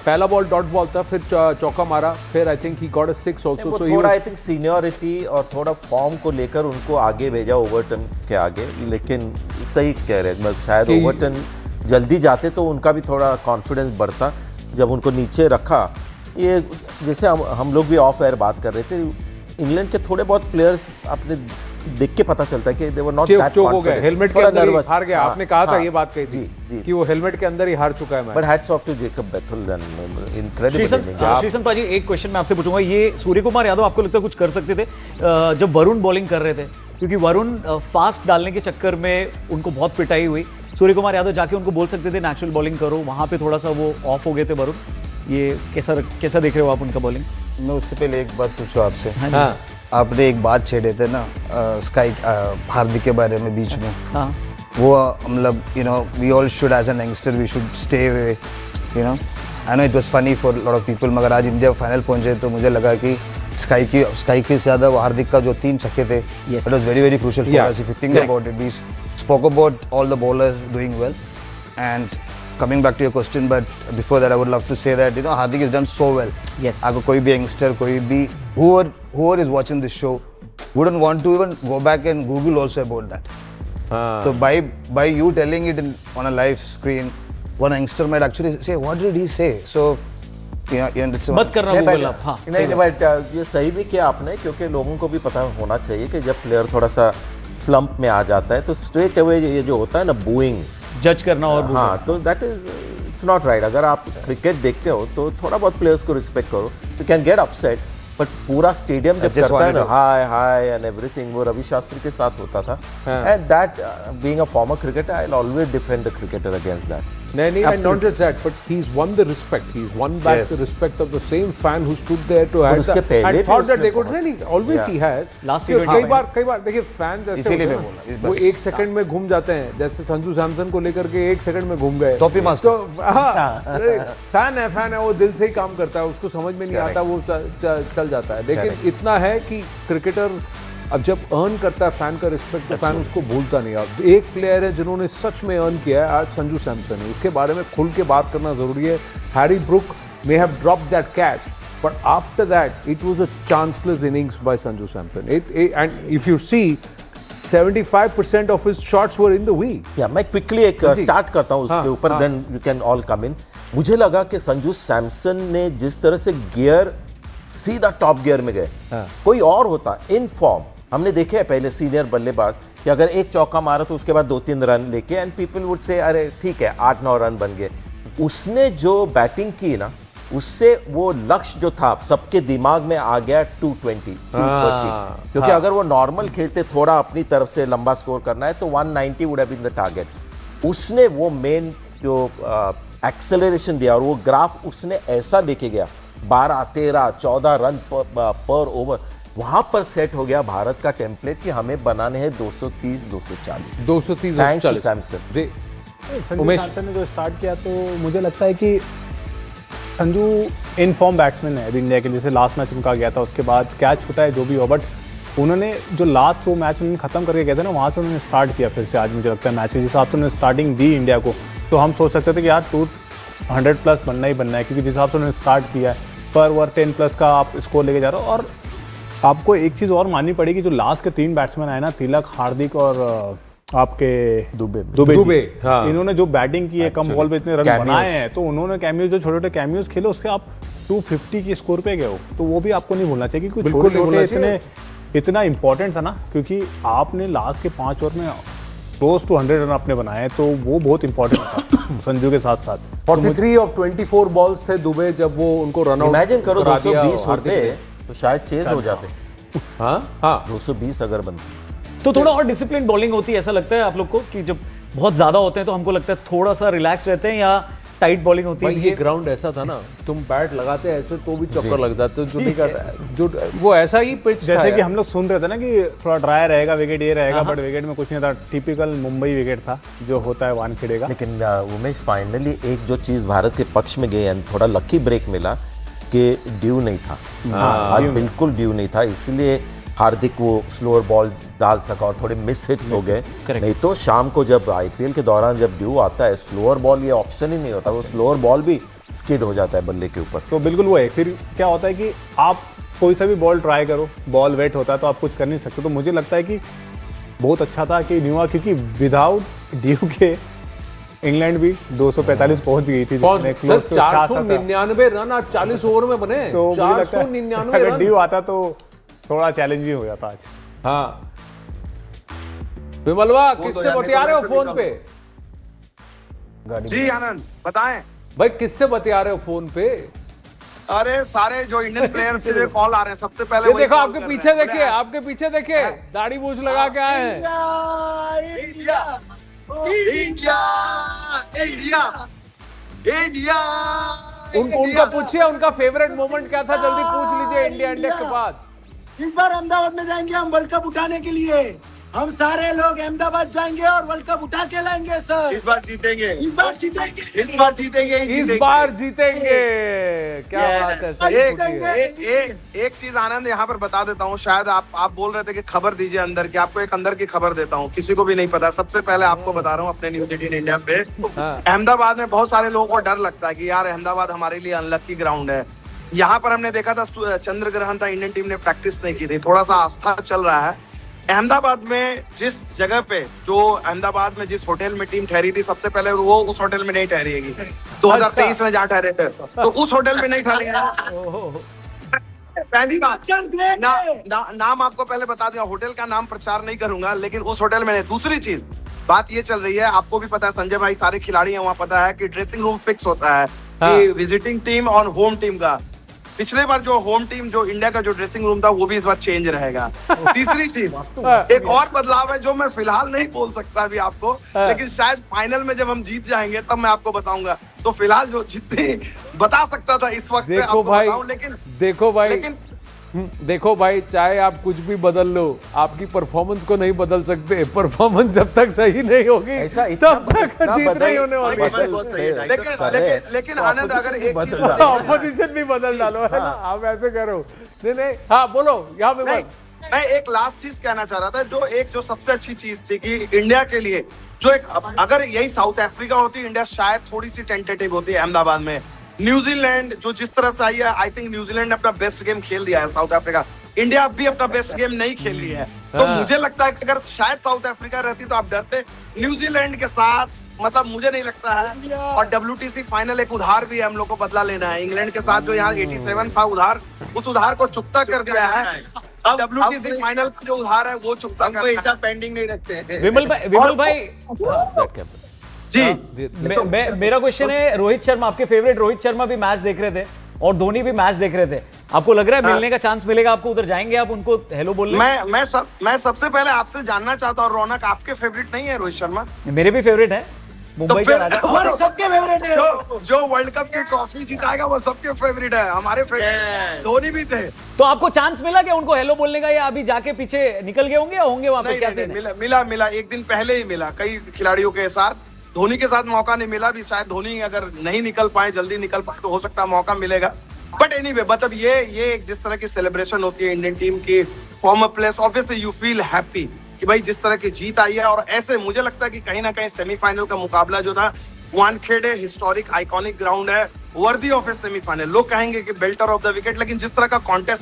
पहला ball dot ball था, फिर चौका मारा, फिर I think he got a 6 also. So थोड़ा आई थिंक सीनियरिटी और थोड़ा फॉर्म को लेकर उनको आगे भेजा ओवरटन के आगे, लेकिन सही कह रहे हैं, शायद ओवरटन जल्दी जाते तो उनका भी थोड़ा कॉन्फिडेंस बढ़ता। जब उनको नीचे रखा, ये जैसे हम लोग भी ऑफ एयर बात कर रहे थे, इंग्लैंड के थोड़े बहुत प्लेयर्स अपने देख के पता चलता है कि they were not that confident, helmet के अंदर ही हार गया। आपने कहा था, ये बात कही थी जी कि वो हेलमेट के अंदर ही हार चुका है match. But hats off to Jacob Bethell and incredible. Sreesanth paaji, एक क्वेश्चन मैं आपसे पूछूंगा, ये सूर्य कुमार यादव आपको लगता है कुछ कर सकते थे जब वरुण बॉलिंग कर रहे थे? क्योंकि वरुण फास्ट डालने के चक्कर में उनको बहुत पिटाई हुई। सूर्य कुमार यादव जाके उनको बोल सकते थे नेचुरल बॉलिंग करो, वहां पे थोड़ा सा वो ऑफ हो गए थे वरुण। ये कैसा देख रहे हो आप उनका बॉलिंग? मैं उससे पहले एक बात पूछूं आपसे। हाँ। आपने एक बात छेड़े थे ना स्काई हार्दिक के बारे में बीच में। हाँ। वो मतलब you know we all should as an youngster we should stay away, you know. I know it was funny for lot of people, मगर आज इंडिया फाइनल पहुंचे तो मुझे लगा कि स्काई के ज़्यादा हार्दिक का जो 3 छक्के थे, it was very very crucial for us. If you think about it, we spoke about all the bowlers doing well. And coming back to your question, but before that I would love to say that, you know, Hardik has done so well. Yes. अगर कोई भी youngster, कोई भी whoever is watching this show wouldn't want to even go back and Google also about that. So by you telling it on a live screen, one youngster might actually say, what did he say? So you understand. मत करना Google आप। हाँ। नहीं, but ये सही भी किया आपने, क्योंकि लोगों को भी पता होना चाहिए कि जब प्लेयर थोड़ा सा स्लंप में आ जाता है तो स्ट्रेट अवे ये जो होता है ना बूइंग, जज करना और हाँ, तो that is it's not right. अगर आप क्रिकेट देखते हो तो थोड़ा बहुत प्लेयर्स को रिस्पेक्ट करो। You can get upset, but पूरा स्टेडियम जब करता है ना हाय हाय एंड एवरीथिंग, वो रवि शास्त्री के साथ होता था। And that being a former cricketer, I will always defend the cricketer against that. नहीं, and not just that, but he's won the respect. He's won back the respect of the same fan who stood there to and thought that they could really always he has. Last कई बार देखिए fan जैसे वो 1 second में घूम जाते हैं, जैसे संजू सैमसन को लेकर के 1 सेकंड में घूम गए। टॉपी मास्टर। तो हाँ, फैन है, वो दिल से ही काम करता है, उसको समझ में नहीं आता, वो चल जाता है। लेकिन इतना है कि क्रिकेटर अब जब अर्न करता है फैन का रिस्पेक्ट, तो फैन उसको भूलता नहीं। अब एक प्लेयर है जिन्होंने सच में अर्न किया है, आज संजू सैमसन है, उसके बारे में खुल के बात करना जरूरी है। Harry Brook may have dropped that catch, but after that it was a chanceless innings by Sanju Samson. And if you see, 75% of his shots were in the weed. मैं क्विकली एक स्टार्ट करता हूँ उसके ऊपर, then you can all come in. मुझे लगा कि Sanju Samson ने जिस तरह से गियर सीधा टॉप गियर में गए, कोई और होता इन फॉर्म, हमने देखे है पहले सीनियर बल्लेबाज कि अगर एक चौका मारा तो उसके बाद 2-3 रन लेके एंड पीपल वुड से अरे ठीक है 8-9 रन बन गए। उसने जो बैटिंग की ना, उससे वो लक्ष्य जो था सबके दिमाग में आ गया 220, 230, क्योंकि अगर वो नॉर्मल खेलते, थोड़ा अपनी तरफ से लंबा स्कोर करना है तो 190 would have been the target. उसने वो मेन जो एक्सेलरेशन दिया और वो ग्राफ उसने ऐसा लेके गया 12, 13, 14 रन पर ओवर, वहां पर सेट हो गया भारत का टेम्पलेट कि हमें बनाने हैं 230, 240। Thanks to Samson. Sanju Samson ने जो स्टार्ट किया, तो मुझे लगता है कि संजू इन फॉर्म बैट्समैन है इंडिया के। जैसे लास्ट मैच उनका गया था, उसके बाद कैच होता है जो भी हो, बट उन्होंने जो लास्ट 2 मैच उन्होंने खत्म करके गए थे ना, वहाँ से उन्होंने स्टार्ट किया फिर से। आज मुझे लगता है मैच के हिसाब से उन्होंने स्टार्टिंग दी इंडिया को, तो हम सोच सकते थे कि यार 200+ बनना ही बनना है, क्योंकि जिस हिसाब से उन्होंने स्टार्ट किया है, पर ओवर 10+ का आप स्कोर लेके जा रहे हो। और आपको एक चीज़ और माननी पड़ेगी, जो लास्ट के 3 बैट्समैन आए ना, तिलक, हार्दिक और आपके दुबे, हाँ। इन्होंने जो बैटिंग की है, कम बॉल पे इतने रन बनाए हैं, तो उन्होंने कैमियोज, जो छोटे छोटे कैमियोज खेले, उसके आप 250 की स्कोर पे गए हो, तो वो भी आपको नहीं भूलना चाहिए, क्योंकि छोटे इतना इंपॉर्टेंट था ना, क्योंकि आपने लास्ट के 5 ओवर में क्लोज टू 100 रन आपने बनाए, तो वो बहुत इंपॉर्टेंट था संजू के साथ साथ। 43 of 24 बॉल्स थे दुबे, जब वो उनको रन आउट, इमेजिन करो 220 होते तो शायद चेज हो जाते। हाँ 220 अगर बनते तो थोड़ा और डिसिप्लिन बॉलिंग होती है, ऐसा लगता है आप लोग को कि जब बहुत ज्यादा होते हैं तो हमको लगता है थोड़ा सा रिलैक्स रहते हैं, या टाइट बॉलिंग होती है? ये ग्राउंड ऐसा था ना, तुम बैट लगाते ऐसे तो भी चक्कर लग जाते, जो नहीं करता जो वो ऐसा ही पिच जैसे कि हम लोग सुन रहे थे ना कि थोड़ा ड्राई रहेगा विकेट, ये रहेगा, बट विकेट में कुछ नहीं था, टिपिकल मुंबई विकेट था जो होता है वानखेड़े का। लेकिन उमेश फाइनली एक जो चीज़ भारत के पक्ष में गई, थोड़ा लकी ब्रेक मिला कि ड्यू नहीं था, आज बिल्कुल ड्यू नहीं था, इसलिए हार्दिक वो स्लोअर बॉल डाल सका और थोड़े मिस हिट्स हो गए। नहीं तो शाम को जब आईपीएल के दौरान जब ड्यू आता है, स्लोअर बॉल ये ऑप्शन ही नहीं होता, वो स्लोअर बॉल भी स्किड हो जाता है बल्ले के ऊपर। तो बिल्कुल वो है। फिर क्या होता है कि आप कोई सा भी बॉल ट्राई करो, बॉल वेट होता है तो आप कुछ कर नहीं सकते। तो मुझे लगता है कि बहुत अच्छा था कि न्यूआ, क्योंकि विदाउट ड्यू के इंग्लैंड भी 245 पहुंच गई थी। सिर्फ 499 रन आज 40 ओवर में बने। तो 499 अगर रन। ड्यू आता तो थोड़ा चैलेंजिंग हो जाता आज। हाँ विमलवा, किससे बतिया रहे हो फोन पे? जी आनंद बताएं। भाई किससे बतिया रहे हो फोन पे? अरे सारे जो इंडियन प्लेयर्स के जो कॉल आ रहे हैं, सबसे पहले ये वही देखो call आपके कर पीछे रहे हैं। देखिए, आपके पीछे देखिए, दाढ़ी मूछ लगा के आए हैं। इंडिया इंडिया इंडिया इंडिया उनका पूछिए उनका फेवरेट मोमेंट क्या था, जल्दी पूछ लीजिए इंडिया के बाद। इस बार अहमदाबाद में जाएंगे हम वर्ल्ड कप उठाने के लिए। हम सारे लोग अहमदाबाद जाएंगे और वर्ल्ड कप उठा के लाएंगे सर। इस बार जीतेंगे, इस बार जीतेंगे, इस बार जीतेंगे, इस बार जीतेंगे। क्या बात है, सही पूछिए। एक चीज आनंद यहाँ पर बता देता हूँ। शायद आप बोल रहे थे कि खबर दीजिए अंदर की, आपको एक अंदर की खबर देता हूँ, किसी को भी नहीं पता। सबसे पहले आपको बता रहा हूँ अपने न्यूज 18 इंडिया पे। अहमदाबाद में बहुत सारे लोगों को डर लगता है कि यार अहमदाबाद हमारे लिए अनलक्की ग्राउंड है। यहाँ पर हमने देखा था चंद्र ग्रहण था, इंडियन टीम ने प्रैक्टिस नहीं की थी, थोड़ा सा आस्था चल रहा है। अहमदाबाद में जिस जगह पे, जो अहमदाबाद में जिस होटल में टीम ठहरी थी, सबसे पहले वो उस होटल में नहीं ठहरिएगी। 2023 में जहाँ ठहरे थे तो उस होटल में नहीं ठहरेगा। पहली बात नाम आपको पहले बता दिया, होटल का नाम प्रचार नहीं करूंगा, लेकिन उस होटल में नहीं। दूसरी चीज बात ये चल रही है, आपको भी पता है संजय भाई, सारे खिलाड़ी हैं वहां, पता है कि ड्रेसिंग रूम फिक्स होता है कि विजिटिंग टीम और होम टीम का। पिछले बार जो होम टीम, जो इंडिया का जो ड्रेसिंग रूम था, वो भी इस बार चेंज रहेगा। तीसरी चीज, एक और बदलाव है जो मैं फिलहाल नहीं बोल सकता अभी आपको, लेकिन शायद फाइनल में जब हम जीत जाएंगे तब मैं आपको बताऊंगा। तो फिलहाल जो जितने बता सकता था इस वक्त पे आपको बताऊं, लेकिन देखो भाई, चाहे आप कुछ भी बदल लो, आपकी परफॉर्मेंस को नहीं बदल सकते। परफॉर्मेंस जब तक सही नहीं होगी तब तक जीत नहीं होने वाली। लेकिन आनंद, अगर एक चीज ऑपोजिशन भी बदल डालो, है ना? आप ऐसे करो। नहीं, हाँ बोलो यहाँ पे। मैं एक लास्ट चीज कहना चाह रहा था, जो सबसे अच्छी चीज थी कि इंडिया के लिए जो एक, अगर यही साउथ अफ्रीका होती, इंडिया शायद थोड़ी सी टेंटेटिव होती है अहमदाबाद में। न्यूजीलैंड जो जिस तरह से आई है, आई थिंक न्यूजीलैंड ने अपना बेस्ट गेम खेल दिया है। साउथ अफ्रीका, इंडिया अब भी अपना बेस्ट गेम नहीं खेल रही है। तो मुझे लगता है कि अगर शायद साउथ अफ्रीका रहती तो आप डरते। न्यूजीलैंड के साथ मतलब मुझे नहीं लगता है। और WTC फाइनल एक उधार भी है, हम लोग को बदला लेना है। इंग्लैंड के साथ जो यहाँ 87 था उधार, उस उधार को चुकता कर दिया है। अब WTC फाइनल का जो उधार है वो चुकता कर दिया है। पेंडिंग नहीं रखते हैं। विमल भाई जी मेरा क्वेश्चन है, रोहित शर्मा, आपके फेवरेट रोहित शर्मा भी मैच देख रहे थे और धोनी भी मैच देख रहे थे। आपको लग रहा है मिलने का चांस मिलेगा आपको? उधर जाएंगे आप उनको हेलो बोलने? मैं सबसे पहले आपसे जानना चाहता हूँ, रौनक आपके फेवरेट नहीं है रोहित शर्मा? मेरे भी फेवरेट है, मुंबई का राजा। सबके फेवरेट है। जो वर्ल्ड कप की ट्रॉफी जिताएगा वो सबके फेवरेट है। हमारे फेवरेट धोनी भी थे। तो आपको चांस मिला क्या उनको हेलो बोलने का, या अभी जाके पीछे निकल गए होंगे या होंगे वहां पे? कैसे मिला एक दिन पहले ही मिला, कई खिलाड़ियों के साथ। धोनी के साथ मौका नहीं मिला भी, शायद धोनी अगर नहीं निकल पाए, जल्दी निकल पाए तो हो सकता है मौका मिलेगा। बट एनीवे, मतलब ये एक जिस तरह की सेलिब्रेशन होती है इंडियन टीम की, farmer players, obviously you feel happy कि भाई जिस तरह की जीत आई है। और ऐसे मुझे लगता है कि कहीं ना कहीं सेमीफाइनल का मुकाबला जो था, वानखेड़े हिस्टोरिक आइकॉनिक ग्राउंड है, वर्दी ऑफ ए सेमीफाइनल। लोग कहेंगे कि बेल्टर ऑफ द विकेट, लेकिन जिस तरह का कॉन्टेस्ट